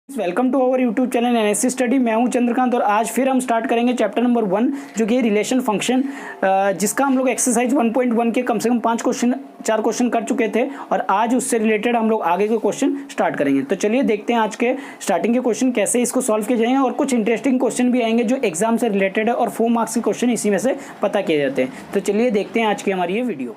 Welcome to our YouTube channel NSC study. मैं हूं चंद्रकांत और आज फिर हम स्टार्ट करेंगे चैप्टर नंबर 1 जो कि रिलेशन फंक्शन, जिसका हम लोग एक्सरसाइज 1.1 के कम से कम 4 क्वेश्चन कर चुके थे और आज उससे रिलेटेड हम लोग आगे के क्वेश्चन स्टार्ट करेंगे। तो चलिए देखते हैं आज के स्टार्टिंग के क्वेश्चन कैसे इसको सॉल्व किए जाएंगे और कुछ इंटरेस्टिंग क्वेश्चन भी आएंगे जो एग्जाम से रिलेटेड है और 4 मार्क्स के क्वेश्चन इसी में से पता किए जाते हैं। तो चलिए देखते हैं आज की हमारी ये वीडियो।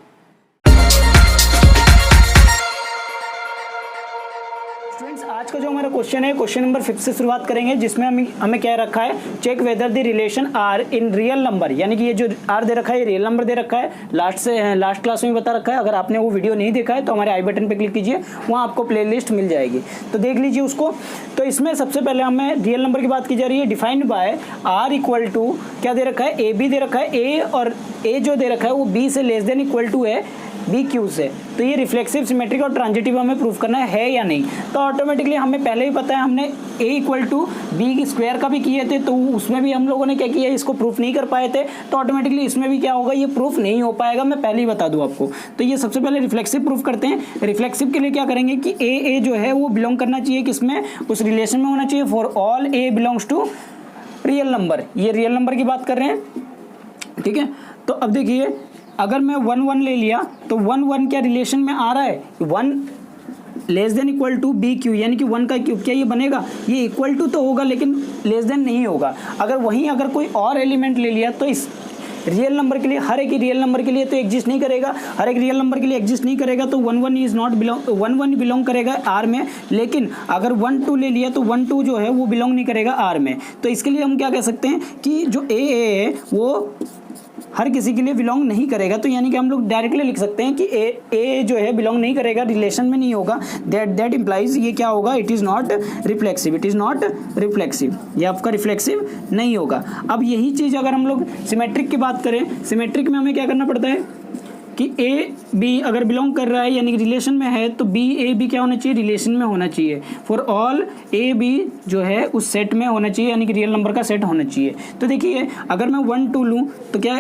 स्टूडेंट्स, आज का जो हमारा क्वेश्चन है क्वेश्चन नंबर 5 से शुरुआत करेंगे, जिसमें हमें क्या रखा है, check whether the relation R in real number, यानी कि ये जो आर दे रखा है ये रियल नंबर दे रखा है। लास्ट क्लास में बता रखा है। अगर आपने वो वीडियो नहीं देखा है तो हमारे आई बटन पे क्लिक कीजिए, वहाँ आपको प्लेलिस्ट मिल जाएगी, तो देख लीजिए उसको। तो इसमें सबसे पहले हमें रियल नंबर की बात की जा रही है। Defined by R equal to क्या दे रखा है, ए बी दे रखा है। ए और ए जो दे रखा है वो बी से लेस देन इक्वल टू है बी क्यू से। तो ये रिफ्लेक्सिव, सिमेट्रिक और ट्रांजिटिव हमें प्रूफ करना है या नहीं। तो ऑटोमेटिकली हमें पहले ही पता है, हमने a equal to B square का भी किए थे, तो उसमें भी हम लोगों ने क्या किया, इसको प्रूफ नहीं कर पाए थे। तो ऑटोमेटिकली इसमें भी क्या होगा, ये प्रूफ नहीं हो पाएगा, मैं पहले ही बता दूं आपको। तो ये सबसे पहले रिफ्लेक्सिव प्रूफ करते हैं। रिफ्लेक्सिव के लिए क्या करेंगे कि ए जो है वो बिलोंग करना चाहिए किसमें, उस रिलेशन में होना चाहिए for all A belongs to real number. ये रियल नंबर की बात कर रहे हैं, ठीक है। तो अब देखिए, अगर मैं 1 ले लिया तो 1 क्या रिलेशन में आ रहा है, 1 less than equal to B cube, यानी कि 1 का क्यूब। क्या ये बनेगा, ये इक्वल टू तो होगा लेकिन लेस देन नहीं होगा। अगर कोई और एलिमेंट ले लिया तो इस रियल नंबर के लिए, हर एक रियल नंबर के लिए तो एग्जिस्ट नहीं करेगा, हर एक रियल नंबर के लिए एग्जिस्ट नहीं करेगा। तो 1 इज नॉट बिलोंग, 1 बिलोंग करेगा आर में। लेकिन अगर 1 ले लिया तो 1 जो है वो बिलोंग नहीं करेगा आर में। तो इसके लिए हम क्या कह सकते हैं कि जो ए है वो हर किसी के लिए बिलोंग नहीं करेगा। तो यानी कि हम लोग डायरेक्टली लिख सकते हैं कि ए जो है बिलोंग नहीं करेगा, रिलेशन में नहीं होगा। दैट इंप्लाइज ये क्या होगा, it is not reflexive, it is not reflexive, ये आपका रिफ्लेक्सिव नहीं होगा। अब यही चीज़ अगर हम लोग सिमेट्रिक की बात करें, सिमेट्रिक में हमें क्या करना पड़ता है कि ए बी अगर बिलोंग कर रहा है यानी कि रिलेशन में है, तो बी ए बी क्या होना चाहिए, रिलेशन में होना चाहिए। फॉर ऑल ए बी जो है उस सेट में होना चाहिए, यानी कि रियल नंबर का सेट होना चाहिए। तो देखिए, अगर मैं 1 2 लूँ तो क्या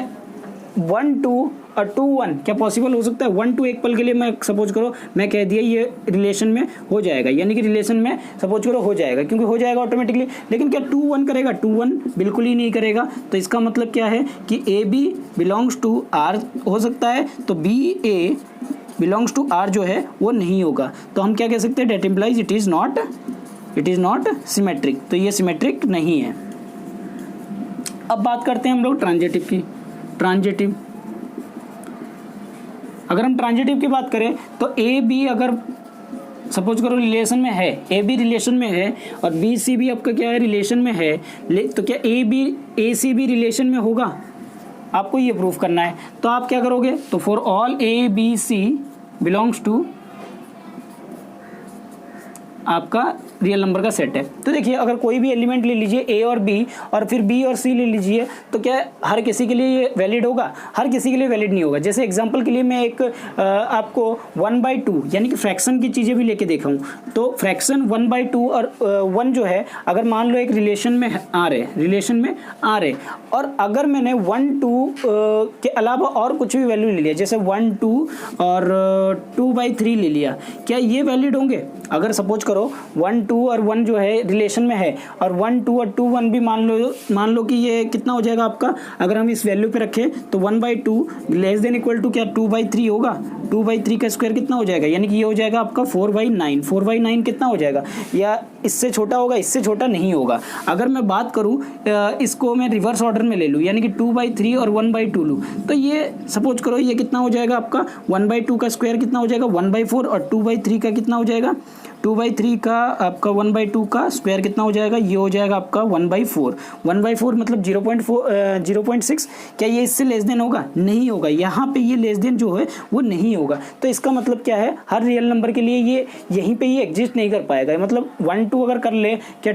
1 2 और 2 1 क्या पॉसिबल हो सकता है। 1 2 एक पल के लिए मैं सपोज करो मैं कह दिया ये रिलेशन में हो जाएगा, यानी कि रिलेशन में सपोज करो हो जाएगा, क्योंकि हो जाएगा ऑटोमेटिकली। लेकिन क्या 2 1 करेगा, 2 1 बिल्कुल ही नहीं करेगा। तो इसका मतलब क्या है कि A B belongs to R हो सकता है, तो B A belongs to R जो है वो नहीं होगा। तो हम क्या कह सकते हैं, date implies it is not symmetric. तो ये सिमेट्रिक नहीं है। अब बात करते हैं हम लोग ट्रांजिटिव की। ट्रांजिटिव, अगर हम ट्रांजिटिव की बात करें तो ए बी अगर सपोज करो रिलेशन में है, ए बी रिलेशन में है और बी सी भी आपका क्या है, रिलेशन में है, तो क्या ए सी भी रिलेशन में होगा, आपको ये प्रूफ करना है। तो आप क्या करोगे, तो for all A B C belongs to आपका रियल नंबर का सेट है। तो देखिए, अगर कोई भी एलिमेंट ले लीजिए ए और बी और फिर बी और सी ले लीजिए, तो क्या हर किसी के लिए ये वैलिड होगा, हर किसी के लिए वैलिड नहीं होगा। जैसे एग्जांपल के लिए मैं एक आपको 1/2 यानी कि फ्रैक्शन की चीज़ें भी लेके देखा हूँ। तो फ्रैक्शन 1/2 और 1 जो है, अगर मान लो एक रिलेशन में आ रहे और अगर मैंने 1 2 के अलावा और कुछ भी वैल्यू ले लिया, जैसे 1 2 और 2/3 ले लिया, क्या ये वैलिड होंगे। अगर सपोज करो 1 2 और 1 जो है रिलेशन में है और 1 2 और 2 1 भी मान लो कि ये कितना हो जाएगा आपका, अगर हम इस वैल्यू पे रखें तो 1/2 लेस देन इक्वल टू क्या 2/3 होगा। 2/3 का स्क्वायर कितना हो जाएगा, यानी कि ये हो जाएगा आपका 4/9। 4/9 कितना हो जाएगा, या इससे छोटा होगा, इससे छोटा नहीं होगा। अगर मैं बात करूँ इसको मैं रिवर्स ऑर्डर में ले लूँ, यानी कि 2/3 और 1/2 लूँ, तो ये सपोज करो ये कितना हो जाएगा आपका, 1/2 का स्क्वायर कितना हो जाएगा 1/4 और 2/3 का कितना हो जाएगा, 2/3 का आपका 1/2 का स्क्वायर कितना हो जाएगा, ये हो जाएगा आपका 1/4। 1/4 मतलब 0.6। क्या ये इससे लेस देन होगा, नहीं होगा। यहाँ पे ये लेस देन जो है वो नहीं होगा। तो इसका मतलब क्या है, हर रियल नंबर के लिए ये यहीं पे ये एग्जिस्ट नहीं कर पाएगा। मतलब 1 2 अगर कर ले, क्या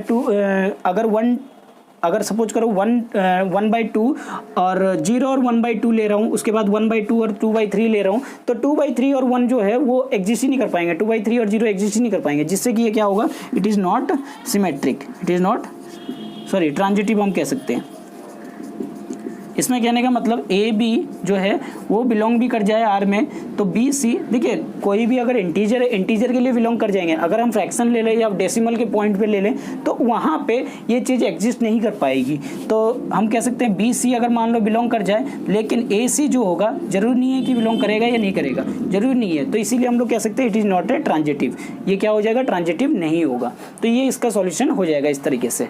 अगर सपोज करो 1/2 और 0 और 1/2 ले रहा हूँ, उसके बाद 1/2 और 2/3 ले रहा हूँ, तो 2/3 और 1 जो है वो एग्जिस्ट ही नहीं कर पाएंगे, 2/3 और 0 एग्जिस्ट ही नहीं कर पाएंगे, जिससे कि ये क्या होगा, it is not symmetric, transitive हम कह सकते हैं। इसमें कहने का मतलब ए बी जो है वो बिलोंग भी कर जाए आर में, तो बी सी, देखिए कोई भी अगर इंटीजर है, इंटीजर के लिए बिलोंग कर जाएंगे। अगर हम फ्रैक्शन ले लें या डेसिमल के पॉइंट पे ले लें तो वहाँ पे ये चीज़ एग्जिस्ट नहीं कर पाएगी। तो हम कह सकते हैं बी सी अगर मान लो बिलोंग कर जाए, लेकिन ए सी जो होगा जरूरी नहीं है कि बिलोंग करेगा या नहीं करेगा, जरूरी नहीं है। तो इसीलिए हम लोग कह सकते हैं it is not a transitive, ये क्या हो जाएगा, ट्रांजिटिव नहीं होगा। तो ये इसका सॉल्यूशन हो जाएगा इस तरीके से।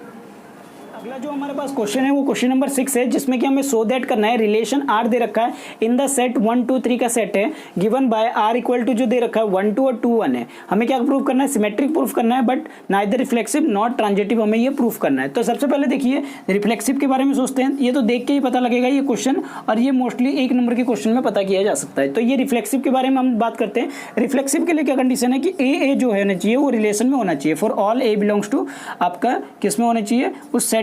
अगला जो हमारे पास क्वेश्चन है वो क्वेश्चन नंबर 6 है, जिसमें कि हमें सो दैट करना है रिलेशन आर दे रखा है इन द सेट 1 2 3 का सेट है given by R equal to जो दे रखा है 1 2 और 2 1 है। हमें क्या प्रूव करना है, सिमेट्रिक प्रूफ करना है, but neither reflexive not transitive, हमें ये प्रूफ करना है। तो सबसे पहले देखिए रिफ्लेक्सिव के बारे में सोचते हैं, ये तो देख के ही पता लगेगा ये क्वेश्चन, और ये मोस्टली 1 नंबर के क्वेश्चन में पता किया जा सकता है। तो ये रिफ्लेक्सिव के बारे में हम बात करते हैं। रिफ्लेक्सिव के लिए क्या कंडीशन है कि ए जो होना चाहिए वो रिलेशन में होना चाहिए, for all A belongs to, आपका किस में होना चाहिए, उस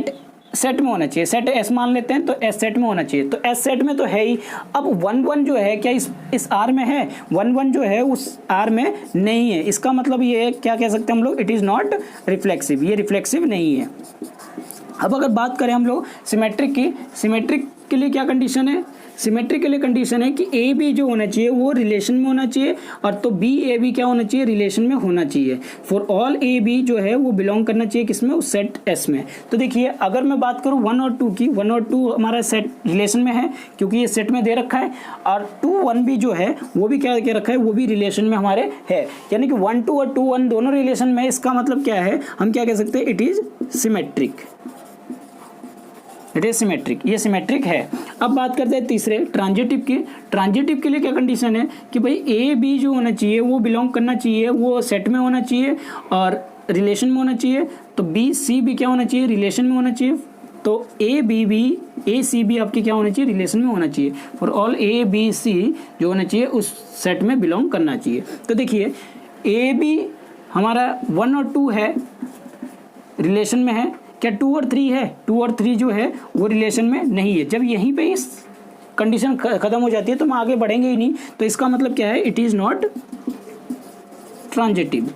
सेट में होना चाहिए। सेट एस मान लेते हैं तो एस सेट में होना चाहिए, तो एस सेट में तो है ही। अब 1 1 जो है क्या इस आर में है, 1 1 जो है उस आर में नहीं है। इसका मतलब ये है, क्या कह सकते हैं हम लोग, इट इज़ नॉट रिफ्लेक्सिव, ये रिफ्लेक्सिव नहीं है। अब अगर बात करें हम लोग सिमेट्रिक की, सिमेट्रिक के लिए क्या कंडीशन है, सिमेट्रिक के लिए कंडीशन है कि ए बी जो होना चाहिए वो रिलेशन में होना चाहिए, और तो बी ए बी क्या होना चाहिए, रिलेशन में होना चाहिए। फॉर ऑल ए बी जो है वो बिलोंग करना चाहिए किसमें, उस सेट एस में। तो देखिए अगर मैं बात करूँ 1 और 2 की, 1 और 2 हमारा सेट रिलेशन में है क्योंकि ये सेट में दे रखा है, और 2 1 भी जो है वो भी क्या दे रखा है, वो भी रिलेशन में हमारे है। यानी कि 1 2 और 2 1 दोनों रिलेशन में। इसका मतलब क्या है, हम क्या कह सकते हैं, it is symmetric, it is symmetric, ये सिमेट्रिक है। अब बात करते हैं तीसरे ट्रांजिटिव की। ट्रांजिटिव के लिए क्या कंडीशन है कि भाई ए बी जो होना चाहिए वो बिलोंग करना चाहिए, वो सेट में होना चाहिए और रिलेशन में होना चाहिए। तो बी सी भी क्या होना चाहिए, रिलेशन में होना चाहिए। तो A B B A C B आपकी क्या होना चाहिए, रिलेशन में होना चाहिए। For all A B C जो होना चाहिए उस सेट में बिलोंग करना चाहिए। तो देखिए ए बी हमारा 1 और 2 है, रिलेशन में है, क्या 2 और 3 है, 2 और 3 जो है वो रिलेशन में नहीं है। जब यहीं पे इस कंडीशन खत्म हो जाती है तो हम आगे बढ़ेंगे ही नहीं। तो इसका मतलब क्या है, इट इज नॉट ट्रांजिटिव,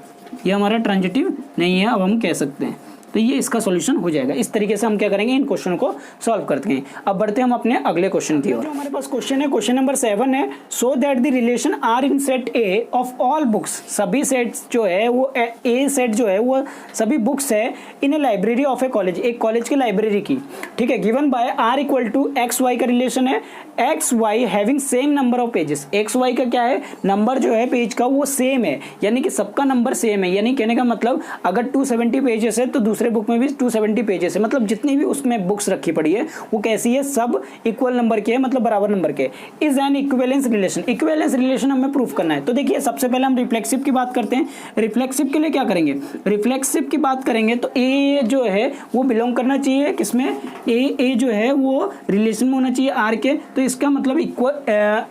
ये हमारा ट्रांजिटिव नहीं है, अब हम कह सकते हैं। तो ये इसका सॉल्यूशन हो जाएगा। इस तरीके से हम क्या करेंगे, इन क्वेश्चन को सॉल्व करते हैं। अब बढ़ते हैं हम अपने अगले क्वेश्चन की ओर। जो हमारे पास क्वेश्चन है, क्वेश्चन नंबर 7 है, so that the relation R in set A of all books, सभी सेट्स जो है वो ए सेट जो है वो सभी बुक्स है in a library of a college, एक कॉलेज की लाइब्रेरी की, ठीक है, given by R equal to X Y का रिलेशन है, X Y having same number of pages. X Y का क्या है, नंबर जो है पेज का वो सेम है, यानी कि सबका नंबर सेम है। यानी कहने का मतलब अगर 270 पेजेस है तो दूसरे बुक में भी 270 पेजेस है, मतलब जितनी भी उसमें बुक्स रखी पड़ी है वो कैसी है, सब इक्वल नंबर के है, मतलब बराबर नंबर के। Is an equivalence relation, equivalence relation हमें प्रूफ करना है। तो देखिए सबसे पहले हम रिफ्लेक्सिव की बात करते हैं। रिफ्लेक्सिव के लिए क्या करेंगे, रिफ्लेक्सिव की बात करेंगे तो ए जो है वो बिलोंग करना चाहिए किसमें, ए जो है वो रिलेशन में होना चाहिए आर के। तो इसका मतलब इक्वल,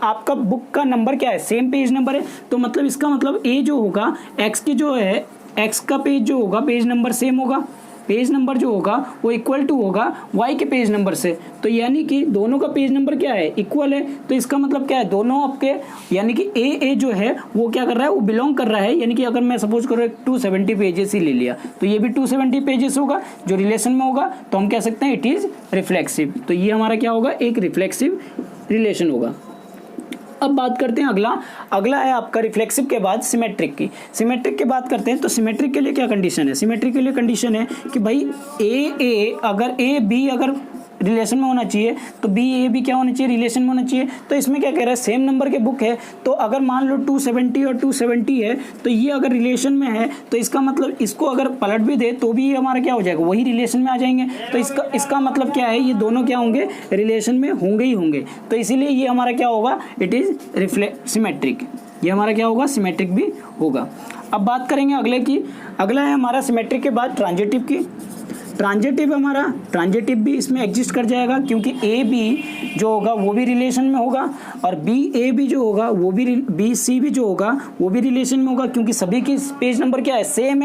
आपका बुक का नंबर क्या है, सेम पेज नंबर है, तो मतलब इसका मतलब ए जो होगा एक्स की जो है, एक्स का पेज जो होगा पेज नंबर सेम होगा, पेज नंबर जो होगा वो इक्वल टू होगा वाई के पेज नंबर से। तो यानी कि दोनों का पेज नंबर क्या है, इक्वल है। तो इसका मतलब क्या है, दोनों आपके, यानी कि ए जो है वो क्या कर रहा है, वो बिलोंग कर रहा है। यानी कि अगर मैं सपोज करो 270 पेजेस ही ले लिया तो ये भी 270 पेजेस होगा जो रिलेशन में होगा, तो हम कह सकते हैं इट इज रिफ्लेक्सिव। तो ये हमारा क्या होगा, एक रिफ्लेक्सिव रिलेशन होगा। अब बात करते हैं अगला है आपका रिफ्लेक्सिव के बाद सिमेट्रिक की। सिमेट्रिक की बात करते हैं तो सिमेट्रिक के लिए क्या कंडीशन है, सिमेट्रिक के लिए कंडीशन है कि भाई ए बी अगर रिलेशन में होना चाहिए तो बी ए बी क्या होना चाहिए, रिलेशन में होना चाहिए। तो इसमें क्या कह रहा है, सेम नंबर के बुक है, तो अगर मान लो 270 और 270 है तो ये अगर रिलेशन में है तो इसका मतलब इसको अगर पलट भी दे तो भी हमारा क्या हो जाएगा, वही रिलेशन में आ जाएंगे। तो इसका मतलब क्या है, ये दोनों क्या होंगे, रिलेशन में होंगे ही होंगे। तो इसीलिए ये हमारा क्या होगा, इट इज सिमेट्रिक, ये हमारा क्या होगा, सिमेट्रिक भी होगा। अब बात करेंगे अगले की। अगला है हमारा सिमेट्रिक के बाद ट्रांजिटिव की। ट्रांजिटिव हमारा, ट्रांजिटिव भी इसमें एग्जिस्ट कर जाएगा क्योंकि ए बी जो होगा वो भी रिलेशन में होगा और बी ए बी जो होगा वो भी, बी सी भी जो होगा वो भी रिलेशन में होगा क्योंकि सभी की पेज नंबर क्या है, सेम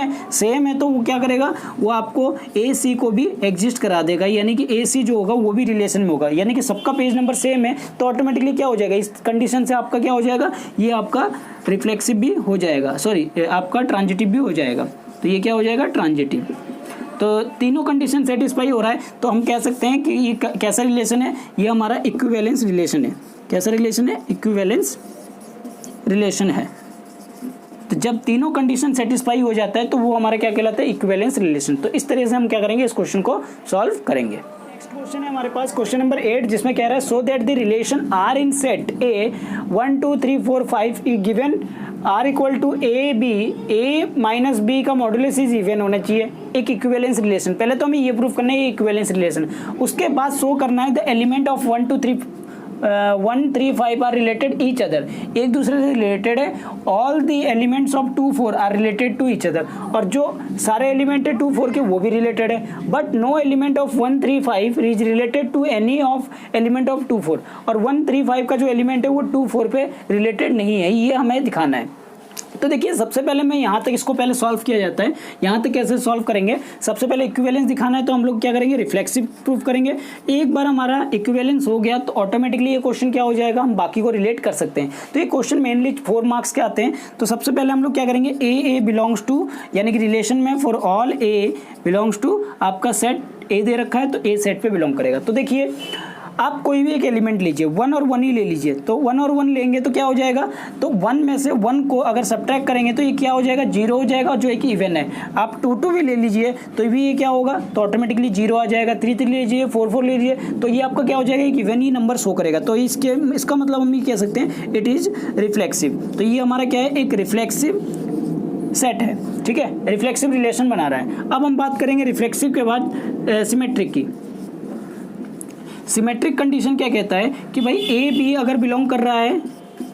है। तो वो क्या करेगा, वो आपको ए सी को भी एग्जिस्ट करा देगा, यानी कि ए सी जो होगा वो भी रिलेशन में होगा, यानी कि सबका पेज नंबर सेम है। तो ऑटोमेटिकली क्या हो जाएगा, इस कंडीशन से आपका क्या हो जाएगा, ये आपका रिफ्लेक्सिव भी हो जाएगा, सॉरी आपका ट्रांजिटिव भी हो जाएगा। तो ये क्या हो जाएगा, ट्रांजिटिव। तो तीनों कंडीशन सेटिस्फाई हो रहा है, तो हम कह सकते हैं कि ये कैसा रिलेशन है, ये हमारा इक्विवेलेंस रिलेशन है। कैसा रिलेशन है? इक्विवेलेंस रिलेशन है। तो जब तीनों कंडीशन सेटिस्फाई हो जाता है तो वो हमारा क्या कहलाता है? Equivalence relation. तो इस तरह से हम क्या करेंगे, इस क्वेश्चन को सॉल्व करेंगे। नेक्स्ट क्वेश्चन है हमारे पास क्वेश्चन नंबर 8, जिसमें कह रहा है so that the relation R in set A 1 2 3 4 5 given R equal to A B, A minus B का मॉडुलस इज इवन होना चाहिए, एक इक्विवेलेंस रिलेशन। पहले तो हमें ये प्रूफ करना है ये इक्विवेलेंस रिलेशन, उसके बाद शो करना है the element of 1 2 3 1 3 5 are related each other, एक दूसरे से रिलेटेड है। All the elements of 2 4 are related to each other, और जो सारे एलिमेंट है 2 4 के वो भी रिलेटेड है। But no element of 1 3 5 is related to any of element of 2 4, और 1 3 5 का जो एलिमेंट है वो 2 4 पे रिलेटेड नहीं है, ये हमें दिखाना है। तो देखिए सबसे पहले मैं यहाँ तक इसको पहले सॉल्व किया जाता है, यहाँ तक कैसे सॉल्व करेंगे, सबसे पहले इक्विवेलेंस दिखाना है तो हम लोग क्या करेंगे, रिफ्लेक्सिव प्रूफ करेंगे। एक बार हमारा इक्विवेलेंस हो गया तो ऑटोमेटिकली ये क्वेश्चन क्या हो जाएगा, हम बाकी को रिलेट कर सकते हैं। तो ये क्वेश्चन मेनली 4 मार्क्स के आते हैं। तो सबसे पहले हम लोग क्या करेंगे, ए बिलोंग्स टू, यानी कि रिलेशन में for all A belongs to, आपका सेट ए दे रखा है तो ए सेट पे बिलोंग करेगा। तो देखिए आप कोई भी एक एलिमेंट लीजिए, 1 और 1 ही ले लीजिए, तो 1 और 1 लेंगे तो क्या हो जाएगा, तो 1 में से 1 को अगर सब्ट्रैक्ट करेंगे तो ये क्या हो जाएगा, 0 हो जाएगा, जो एक इवन है। आप 2 2 भी ले लीजिए तो भी ये क्या होगा, तो ऑटोमेटिकली 0 आ जाएगा। 3 3 लीजिए, 4 4 लीजिए, तो ये आपका क्या हो जाएगा, एक इवन ही नंबर शो करेगा। तो इसका मतलब हम ये कह सकते हैं इट इज रिफ्लेक्सिव। तो ये हमारा क्या है, एक रिफ्लेक्सिव सेट है, ठीक है, रिफ्लेक्सिव रिलेशन बना रहा है। अब हम बात करेंगे रिफ्लेक्सिव के बाद सिमेट्रिक की। सिमेट्रिक कंडीशन क्या कहता है कि भाई ए बी अगर बिलोंग कर रहा है,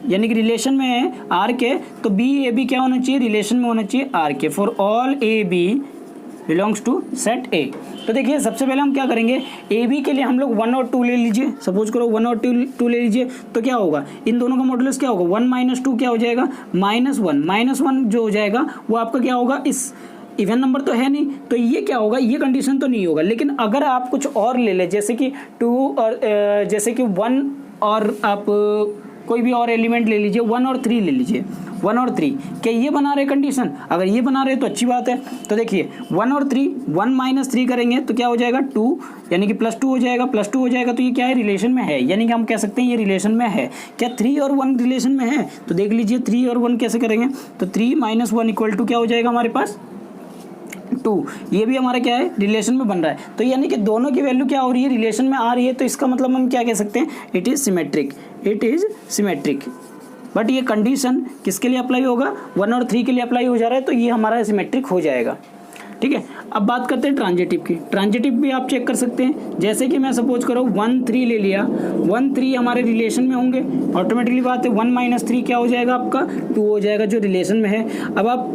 यानी कि रिलेशन में है आर के, तो बी ए बी क्या होना चाहिए, रिलेशन में होना चाहिए आर के, for all A B belongs to set A. तो देखिए सबसे पहले हम क्या करेंगे, ए बी के लिए हम लोग 1 और 2 ले लीजिए, सपोज करो 1 और 2 ले लीजिए, तो क्या होगा, इन दोनों का मॉडुलस क्या होगा, 1 माइनस 2 क्या हो जाएगा, -1 जो हो जाएगा वो आपका क्या होगा, इस इवन नंबर तो है नहीं, तो ये क्या होगा, ये कंडीशन तो नहीं होगा। लेकिन अगर आप कुछ और ले लें, जैसे कि 2 और जैसे कि 1 और आप कोई भी और एलिमेंट ले लीजिए, 1 और 3 ले लीजिए, 1 और 3, क्या ये बना रहे कंडीशन, अगर ये बना रहे तो अच्छी बात है। तो देखिए 1 और 3, 1 माइनस 3 करेंगे तो क्या हो जाएगा 2, यानी कि +2 हो जाएगा, +2 हो जाएगा, तो ये क्या है, रिलेशन में है, यानी कि हम कह सकते हैं ये रिलेशन में है। क्या 3 और 1 रिलेशन में है, तो देख लीजिए 3 और 1 कैसे करेंगे, तो 3 - 1 = क्या हो जाएगा हमारे पास 2, ये भी हमारा क्या है, रिलेशन में बन रहा है। तो यानी कि दोनों की वैल्यू क्या हो रही है, रिलेशन में आ रही है, तो इसका मतलब हम क्या कह सकते हैं, it is symmetric, it is symmetric. But ये कंडीशन किसके लिए अप्लाई होगा, 1 और 3 के लिए अप्लाई हो जा रहा है, तो ये हमारा सिमेट्रिक हो जाएगा, ठीक है। अब बात करते हैं ट्रांजिटिव की। ट्रांजिटिव भी आप चेक कर सकते हैं, जैसे कि मैं सपोज करो 1 3 ले लिया, 1 3 हमारे रिलेशन में होंगे, ऑटोमेटिकली बात है 1 - 3 क्या हो जाएगा आपका 2 हो जाएगा, जो रिलेशन में है। अब आप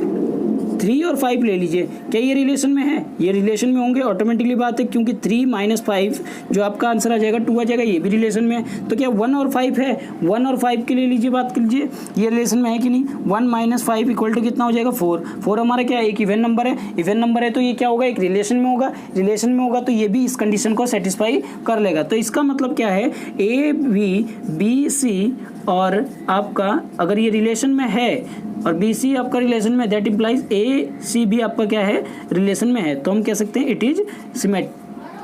3 और 5 ले लीजिए, क्या ये रिलेशन में है, ये रिलेशन में होंगे, ऑटोमेटिकली बात है, क्योंकि 3 - 5 जो आपका आंसर आ जाएगा 2 आ जाएगा, ये भी रिलेशन में है। तो क्या 1 और 5 है, 1 और 5 के ले लीजिए, बात कर लीजिए, ये रिलेशन में है कि नहीं, 1 - 5 = कितना हो जाएगा 4, 4 हमारा क्या है, एक इवन नंबर है, इवन नंबर है तो ये क्या होगा, एक रिलेशन में होगा, रिलेशन में होगा तो ये भी इस कंडीशन को सेटिस्फाई कर लेगा। तो इसका मतलब क्या है, ए बी सी और आपका अगर ये रिलेशन में है और बी सी आपका रिलेशन में, दैट इम्प्लाइज ए सी भी आपका क्या है, रिलेशन में है, तो हम कह सकते हैं इट इज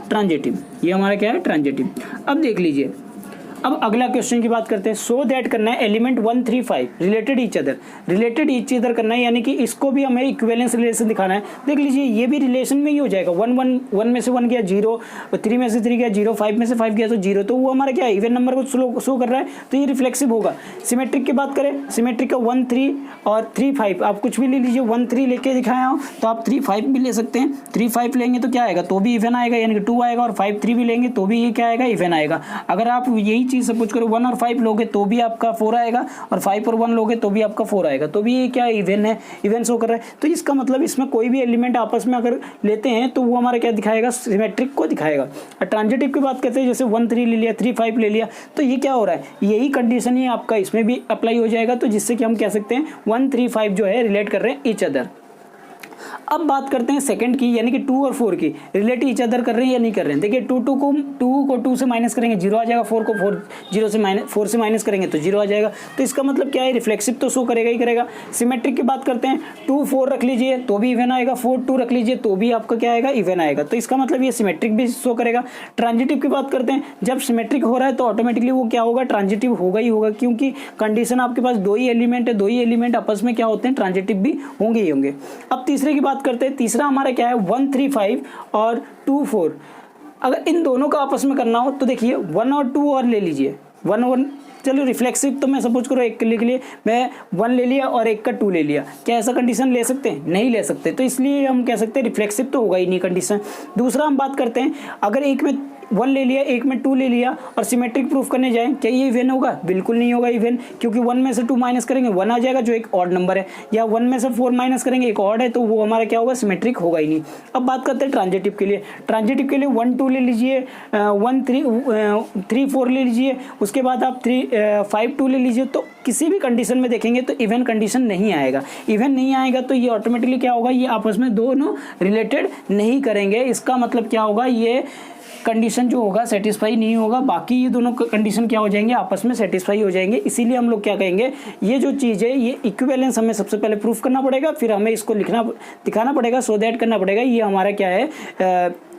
ट्रांजिटिव। ये हमारा क्या है, ट्रांजिटिव। अब देख लीजिए, अब अगला क्वेश्चन की बात करते हैं। सो दैट करना है एलिमेंट 1 3 5 रिलेटेड ईच अदर करना है, यानी कि इसको भी हमें इक्विवेलेंस रिलेशन दिखाना है। देख लीजिए ये भी रिलेशन में ही हो जाएगा, 1 में से 1 गया 0, 3 में से 3 गया 0, 5 में से 5 गया तो 0, तो वो हमारा क्या है, इवन नंबर को शो कर रहा है, तो ये रिफ्लेक्सिव होगा। सिमेट्रिक की बात करें, सिमेट्रिक का 1 3 और 3 5 आप कुछ भी ले लीजिए, 1 3 लेके दिखाया हो तो आप 3 5 भी ले सकते हैं। 3 5 लेंगे तो क्या आएगा, तो भी इवन आएगा, यानी कि 2 आएगा, और 5 3 भी लेंगे तो भी ये क्या आएगा, इवन आएगा। अगर आप यही चीज सपोज करो 1 और 5 लोगे तो भी आपका 4 आएगा, और 5 और 1 लोगे तो भी आपका 4 आएगा, तो भी ये क्या इवन है, इवन शो कर रहा है। तो इसका मतलब इसमें कोई भी एलिमेंट आपस में अगर लेते हैं तो वो हमारा क्या दिखाएगा, सिमेट्रिक को दिखाएगा। और ट्रांजिटिव की बात करते हैं, जैसे 1 3 ले लिया, 3 5 ले लिया, तो ये क्या हो रहा है, यही कंडीशन ही आपका इसमें भी अप्लाई हो जाएगा, तो जिससे कि हम कह सकते हैं 1 3 5 जो है रिलेट कर रहे हैं ईच अदर। अब बात करते हैं सेकंड की, यानी कि 2 और 4 की, रिलेट ईच अदर कर रहे हैं या नहीं कर रहे हैं। देखिए 2 को 2 से माइनस करेंगे 0 आ जाएगा, 4 को 4 से माइनस करेंगे तो 0 आ जाएगा। तो इसका मतलब क्या है, रिफ्लेक्सिव तो शो करेगा ही करेगा। सिमेट्रिक की बात करते हैं, 2 4 रख लीजिए तो भी इवन आएगा, 4 2 रख लीजिए तो भी आपका क्या आएगा, इवन आएगा। तो इसका मतलब ये सिमेट्रिक भी शो करेगा। ट्रांजिटिव की बात करते हैं, जब सिमेट्रिक हो रहा है तो ऑटोमेटिकली वो क्या होगा, ट्रांजिटिव होगा ही होगा, क्योंकि कंडीशन आपके पास 2 ही एलिमेंट है, 2 ही एलिमेंट आपस में क्या होते हैं, ट्रांजिटिव भी होंगे ही होंगे। अब तीसरे की बात करते हैं, तीसरा हमारा क्या है 1 3 5 और 2 4। अगर इन दोनों का आपस में करना हो तो देखिए 1 और 2 और ले लीजिए, 1 1, चलो रिफ्लेक्सिव तो मैं सपोज करो एक के लिए मैं 1 ले लिया और एक का 2 ले लिया, क्या ऐसा कंडीशन ले सकते हैं, नहीं ले सकते। तो इसलिए हम कह सकते हैं रिफ्लेक्सिव तो होगा ही नहीं कंडीशन। दूसरा हम बात करते हैं, अगर एक में 1 ले लिया एक में 2 ले लिया और सिमेट्रिक प्रूफ करने जाएं, क्या ये इवन होगा, बिल्कुल नहीं होगा इवन, क्योंकि 1 में से 2 माइनस करेंगे 1 आ जाएगा जो एक ऑड नंबर है, या 1 में से 4 माइनस करेंगे एक ऑड है तो वो हमारा क्या होगा, सिमेट्रिक होगा ही नहीं। अब बात करते हैं ट्रांजिटिव के लिए। ट्रांजिटिव के लिए 1 2 ले लीजिए, 1 3 4 ले लीजिए, उसके बाद आप 5 2 ले लीजिए, तो किसी भी कंडीशन में देखेंगे तो इवन कंडीशन नहीं आएगा। इवन नहीं आएगा तो ये ऑटोमेटिकली क्या होगा, ये आपस में दोनों रिलेटेड नहीं करेंगे। इसका मतलब क्या होगा, ये कंडीशन जो होगा सेटिस्फाई नहीं होगा, बाकी ये दोनों कंडीशन क्या हो जाएंगे, आपस में सेटिस्फाई हो जाएंगे। इसीलिए हम लोग क्या कहेंगे, ये जो चीज़ है ये इक्विवेलेंस हमें सबसे पहले प्रूफ करना पड़ेगा, फिर हमें इसको दिखाना पड़ेगा, सो दैट करना पड़ेगा ये हमारा क्या है,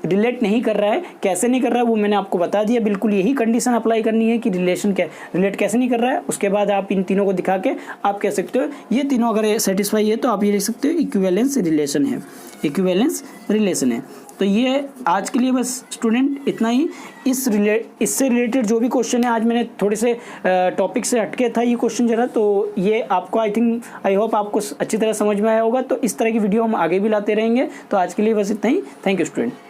रिलेट नहीं कर रहा है। कैसे नहीं कर रहा है वो मैंने आपको बता दिया, बिल्कुल यही कंडीशन अप्लाई करनी है कि रिलेट कैसे नहीं कर रहा है। उसके बाद आप इन तीनों को दिखा के आप कह सकते हो ये तीनों अगर सेटिस्फाई है तो आप ये लिख सकते हो इक्विवेलेंस रिलेशन है, इक्विवेलेंस रिलेशन है। तो ये आज के लिए बस स्टूडेंट इतना ही। इससे रिलेटेड जो भी क्वेश्चन है, आज मैंने थोड़े से टॉपिक से हटके था ये क्वेश्चन जरा, तो ये आपको आई होप आपको अच्छी तरह समझ में आया होगा। तो इस तरह की वीडियो हम आगे भी लाते रहेंगे। तो आज के लिए बस इतना ही। Thank you student.